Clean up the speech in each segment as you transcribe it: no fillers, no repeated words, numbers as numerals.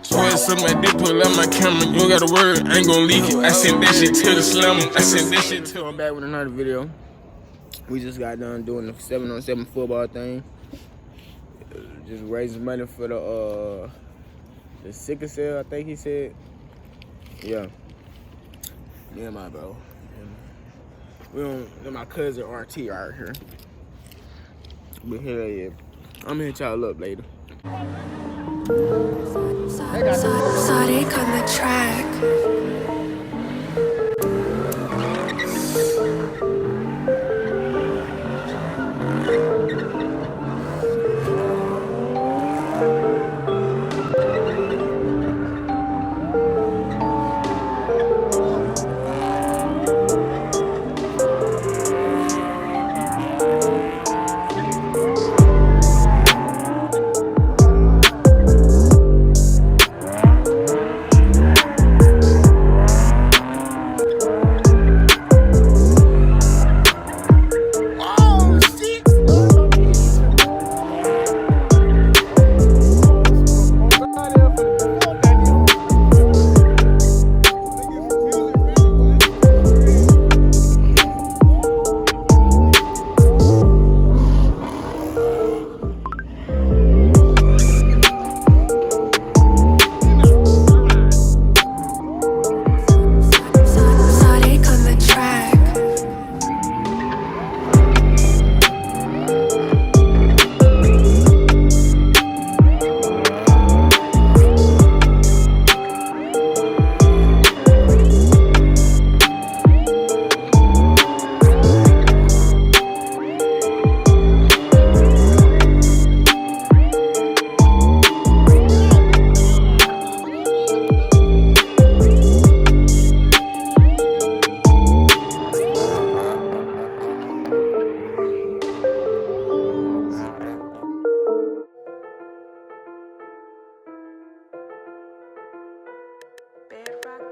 Swear something did pull out my camera. You got a word, I ain't gon' leak it. I sent that shit to the slammer. I sent that shit to. I'm back with another video. We just got done doing the 7-on-7 football thing. Just raising money for the sickle cell, I think he said. Yeah. Yeah, my bro. We don't. My cousin RT right here. But hell yeah, I'm gonna hit y'all up later. Sonic on the track.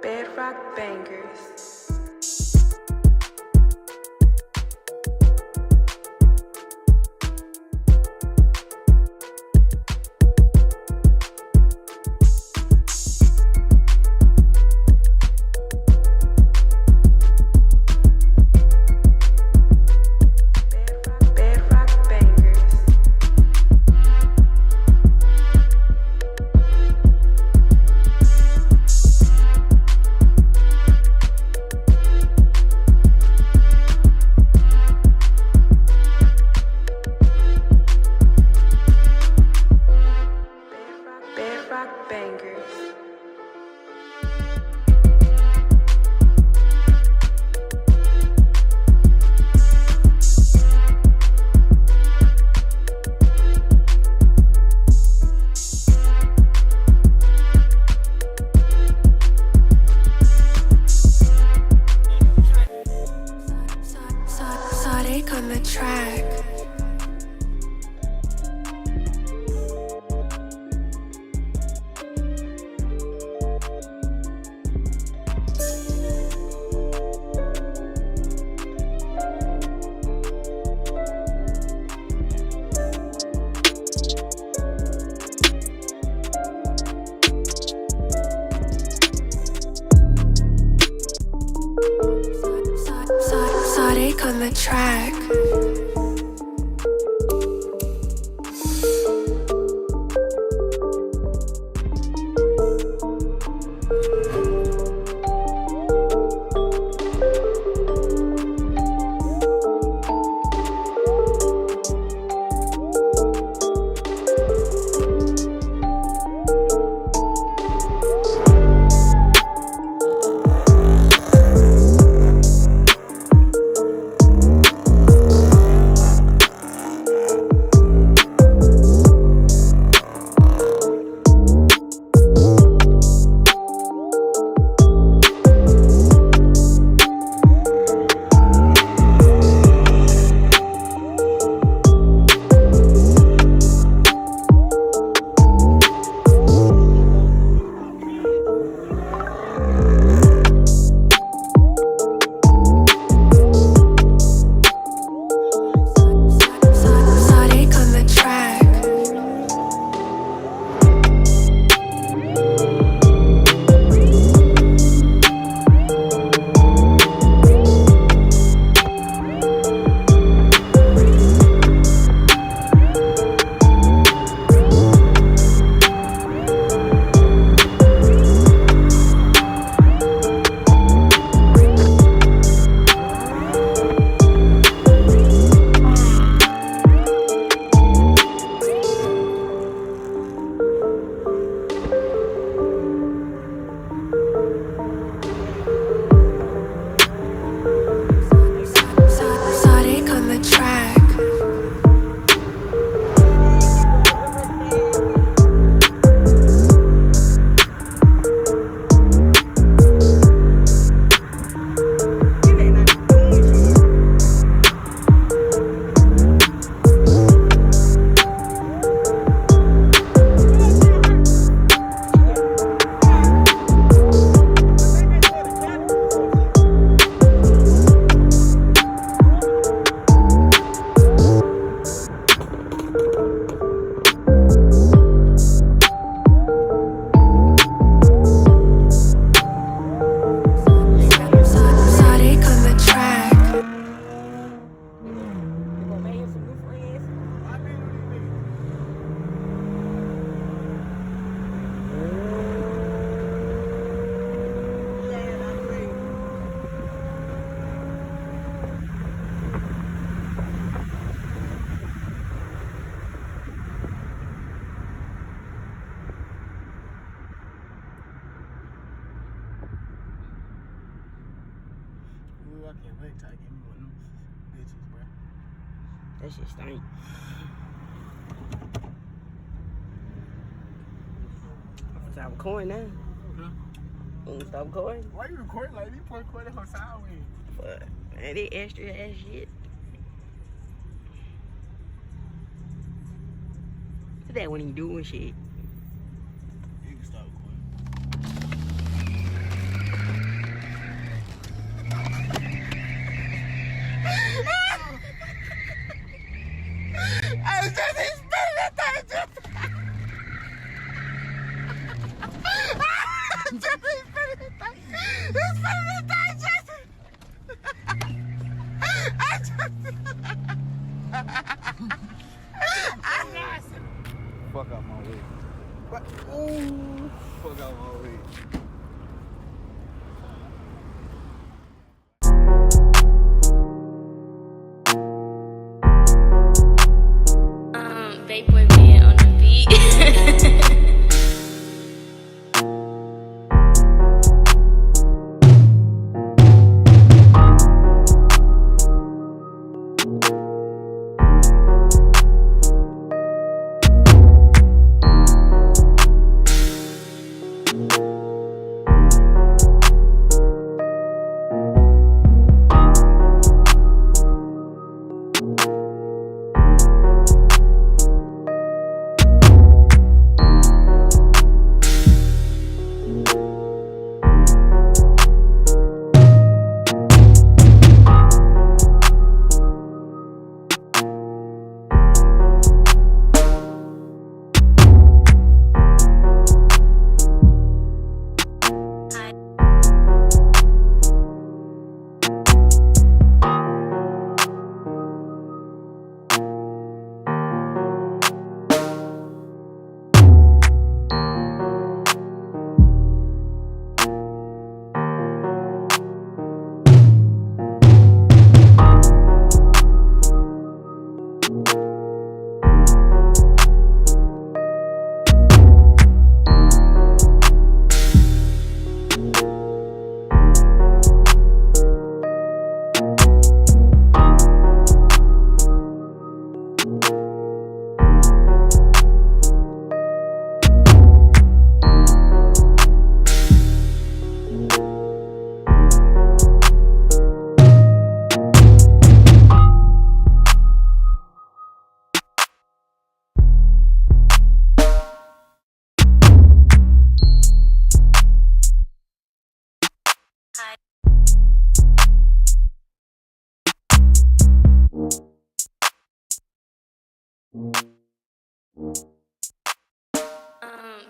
Bedrock Bangers. Bedrock Bangers. Sonic on the track. Sonic on the track. can't wait till I get me one of them bitches, bro. That shit stink. Stop recording now. Huh? Stop recording. Why you recording like this? Point recording her sideways. But man, they extra ass shit. That when he doing shit. You can stop recording. I was just spinning that thing, just spinning that thing. He's spinning that thing, Justin. Fuck out my way. What? Ooh. Fuck out my way. Vaporboy being on the beat.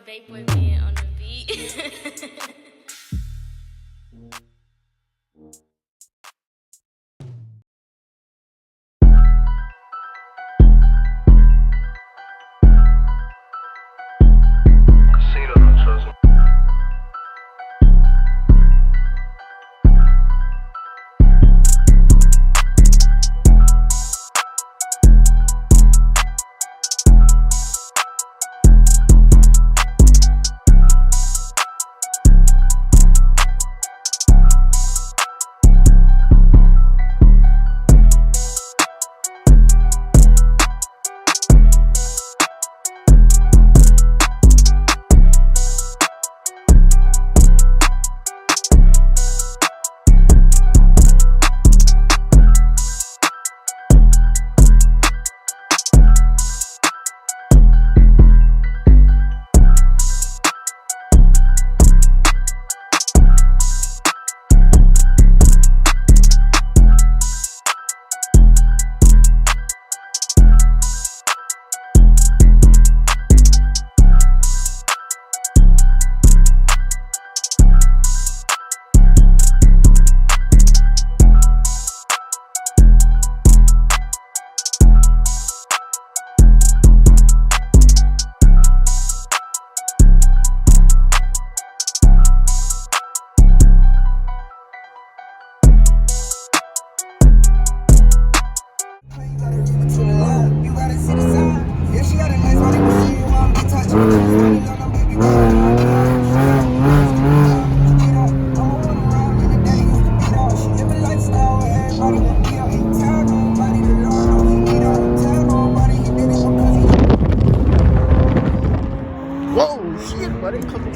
Vaporboy being on the beat.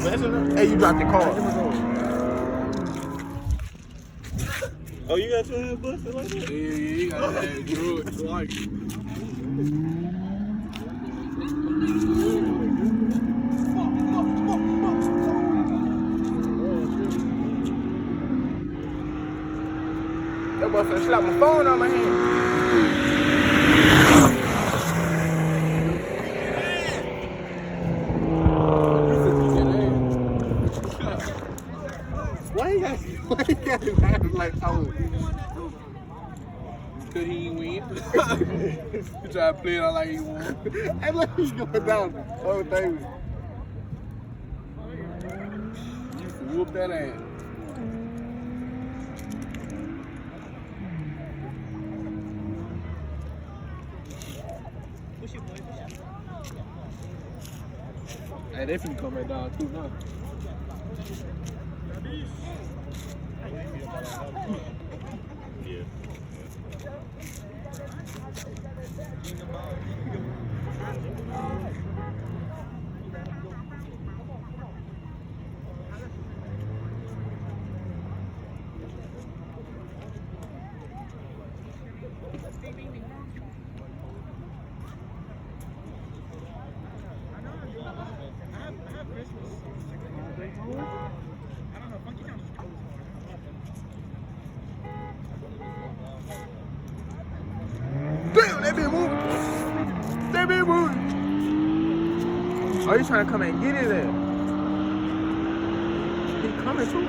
Hey, you dropped the car. Oh, you got your head busted like that? Yeah, you got that drugs like. That boy finna slap my phone on my hand. Why you got his hands like oh? Cause he ain't win. He try to play it out like he won. Hey, look, he's going down. Oh, baby. You whoop that ass. Hey, they finna come back down too now. Damn, they been moving. They been moving. Oh, you trying to come and get his ass? He coming too.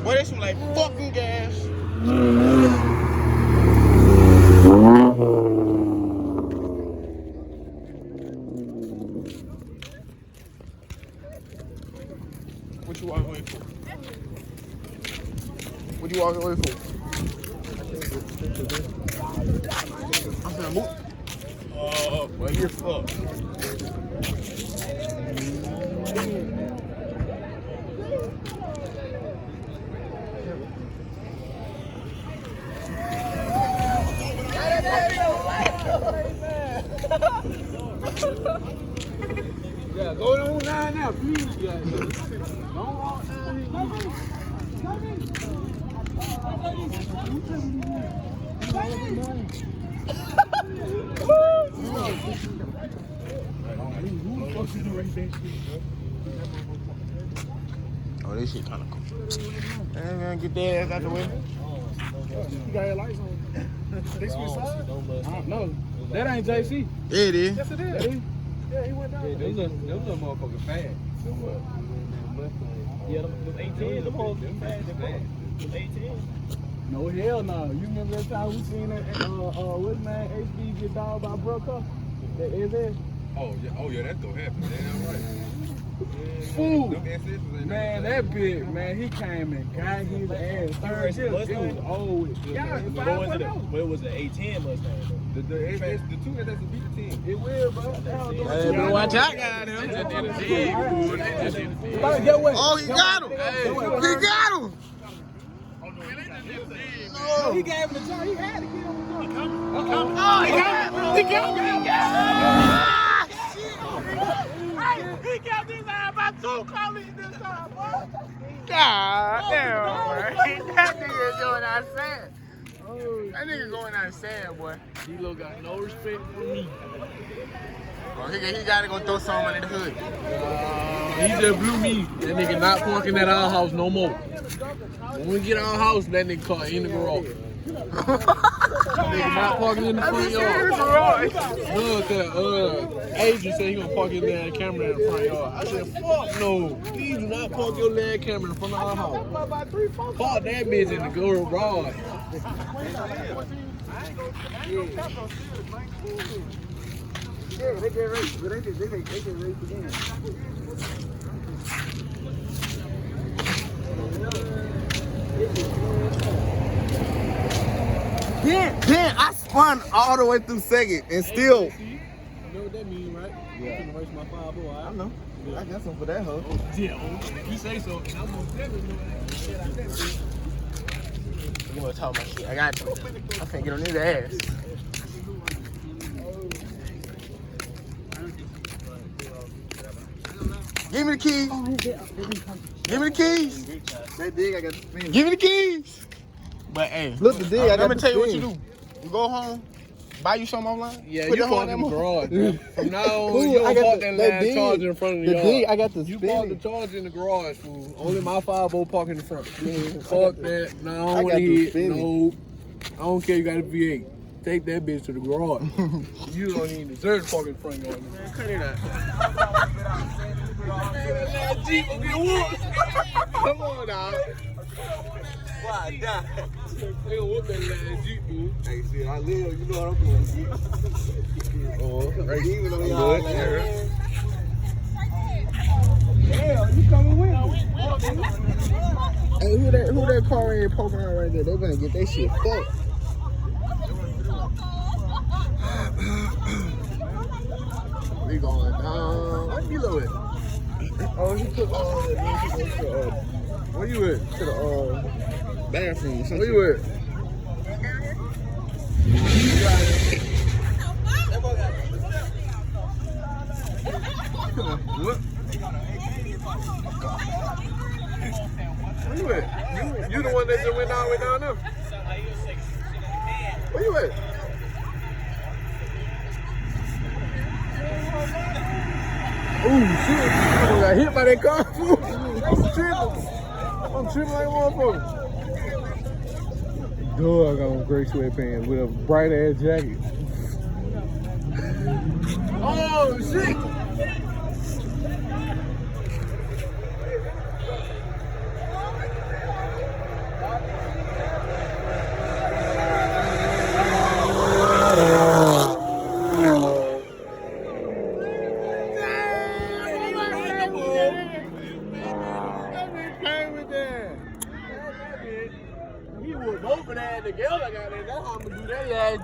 Boy, they smell like fucking gas. What you walking away for? What you walking away for? I'm finna move. Oh, well, you're fucked. Yeah, go on down now, please. Yeah, don't walk down here. Oh, this shit kinda cool. Man, get that ass out the way. You got your lights on. They switch sides? No, that ain't JC. Yeah, it is. Yes, it is. Yeah, he went down. Yeah, those are motherfuckers fast. Yeah, them 18, them motherfuckers fast. Them 18. No, hell no. You remember that time we seen that, what's man, HB get dogged by Brooker? That is it? Oh yeah, that's gonna happen. Damn right. Fool! Them ancestors ain't Man, that big, man, he came and got his ass. Third shift, it was old. Yeah, What was the 810 Mustang? the two that's a beat the team. It will, bro. Hey, bro, watch out, guys. Oh, get what? Oh, he got him. He got him. No, he gave him the job. He had to get him the job. Oh, he got him. He got him. He got this ass by 2 collies this time, boy. God damn, man. That nigga doing outside. That nigga going out sad, boy. D-Lo got no respect for me. Bro, he gotta go throw something under the hood. He just blew me. That nigga not parking at our house no more. When we get our house, that nigga car in the garage. Nigga not parking in the front yard. Look, Adrian said he gonna park his lad camera in the front yard. I said, fuck no. Please do not park your lad camera in front of our house. Park that bitch in the garage. Yeah, they get raced, but they get raced again. Then I spun all the way through second and still. You know what that mean, right? Yeah. I'm gonna race my 5-0. I know. I got something for that, hoe. Yeah, you say so. And I'm gonna definitely know that. You wanna talk my shit? I got you. I can't get on his ass. Give me the keys. Give me the keys. That dig, I got to spin. Give me the keys. But hey, Look, the dig, I got let me to tell you what spin. you do. You go home, buy you something online. Yeah, put you it park on in the that garage. From now on, Ooh, you I don't got park the- that that last dig. charger in front of the The yard. dig, I got to You spin park the it. charger in the garage, fool. Only my 5-0 park in the front. Fuck that. No, I don't I want got to to hit. spin it. No. I don't care you got a V8. Take that bitch to the garage. You don't even deserve to park in the front yard. Man, cut it out. That Jeep will get whooped. Come on, dog. Why, die? They gonna whoop that last Jeep, dude. Hey, see, I live, you know what I'm doing. Oh, right. Even on I'm y'all, good. man. Hey, who that car ain't poking out right there? They gonna get that shit fucked. We going down. Where you at? Oh, he took Where you at? to the bathroom. Where you at? What? Where you at? You the one that just went all the way down there? Where you at? Ooh, shit. I got hit by that car. I'm tripping like a motherfucker. Duh, I got on gray sweatpants with a bright ass jacket. Oh, shit.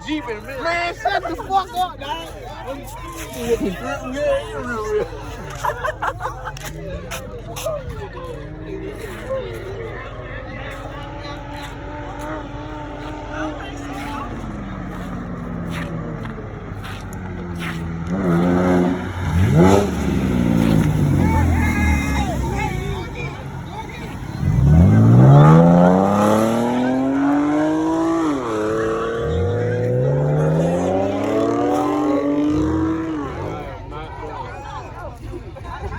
Jeep in a minute. Man, shut the fuck up, dog.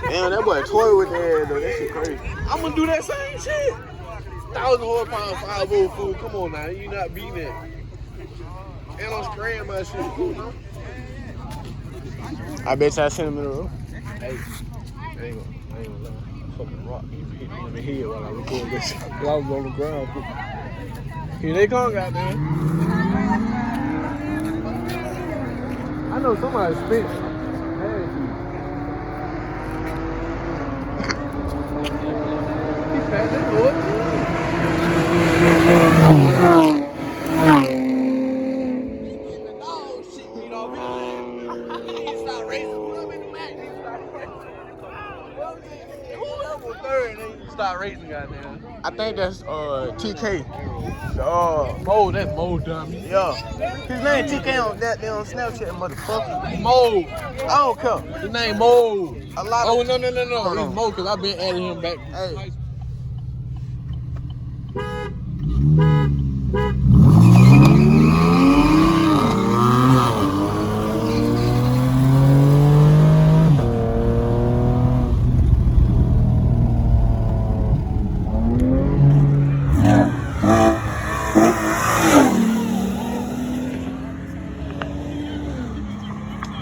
Damn, that boy toy with that though. That shit crazy. I'm gonna do that same shit. 1,000 horsepower 5-0 fool. Come on now, you not beating that. And I'm spraying my shit. I bet you I sent him in the room. Hey, I ain't gonna lie. Fucking rock hit me in the head while I was doing this shit. While I was on the ground. Here they come, goddamn. I know somebody spent. He's fast as Lord. Start racing, goddamn. I think that's TK. Mo, that's Mo, dummy. Yeah. His name TK on that on Snapchat, motherfucker. Mo. I don't care. His name Mo. A lot Oh, of no. Hold on. He's Mo, because I've been adding him back. Hey.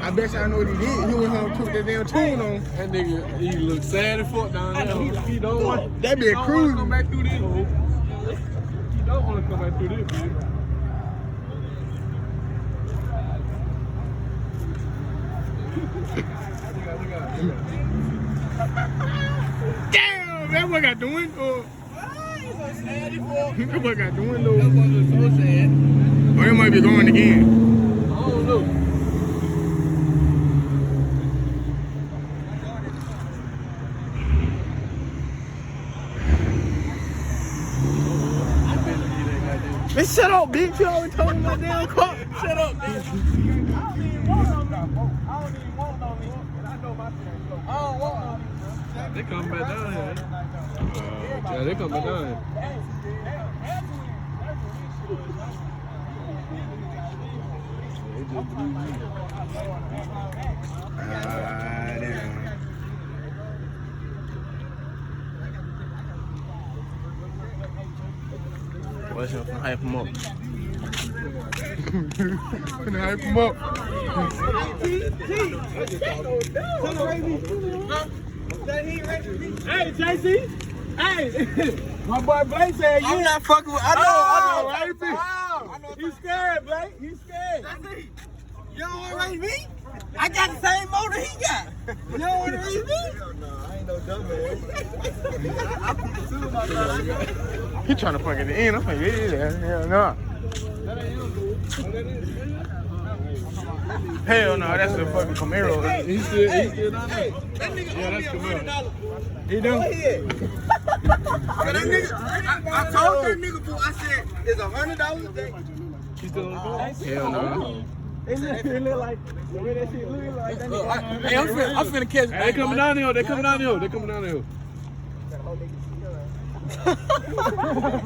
I bet you I know what he did. He went home and took that damn tune on. That nigga, he look sad as fuck down there. He don't want. That be a cruise. Come back through this. He don't want to come back through this, bitch. Damn, that boy got the window. That boy got the window. That boy look so sad. Or it might be going again. I don't know. Man, shut up, bitch. You always talking about damn car. Shut up, bitch. They come back down here. Yeah, they come back down here. Damn. What's up? Hype him up. Finna hype him up. Hey, JC. Hey, my boy Blake said you. I'm not fucking with. I know, right? He's scared, Blake. He's scared. You don't want to raise me? I got the same motor he got. You don't want to raise me? No, I ain't no dumbass. He trying to fuck at the end. I'm like, yeah, hell no. Hell no, that's a fucking Camaro. He's still down there. That nigga Yeah, that's owe me $100. He do? Go ahead. That nigga, I told that nigga, boo, I said, it's $100 there. He's still on the phone? Hell no. It look like the way that shit look like. That nigga Hey, I'm finna catch. Hey, they coming down the hill. They coming down the hill. They coming down the hill.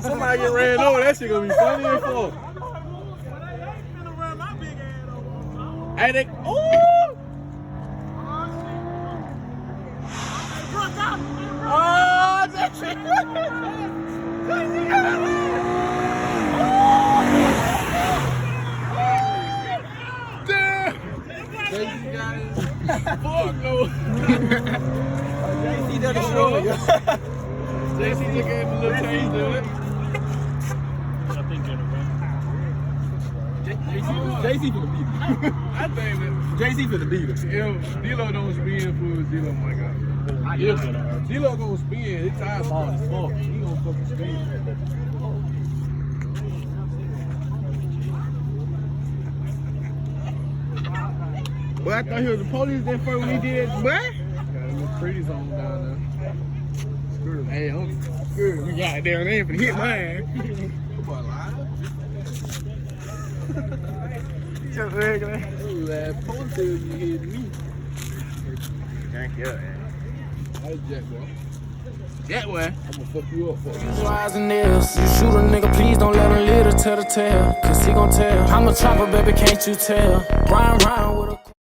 Somebody get ran over. That shit gonna be funny as fuck. Hey, they. Ooh! Oh, that shit. Fuck no. JC done the show. JC just gave him a little change to it. JC for the beat. I think that JC for the beat. if D-Lo don't spin for D-Lo, my God. If D-Lo gonna spin, his tires hard as fuck. He gonna fucking spin. Boy, I thought he was the police that first when he did, boy. Got a little pretty on down there. Screw it. Hey, I'm scared. We got down there for hit my ass. Just regular. Ooh, that ponytail you hit me. Thank you. Hey, Jack, boy. That way. I'm gonna fuck you up for it. Eyes and nails. You shoot a nigga, please don't let him live to tell the tale. Cause he gon' tell. I'm a chopper, baby, can't you tell? Ryan with a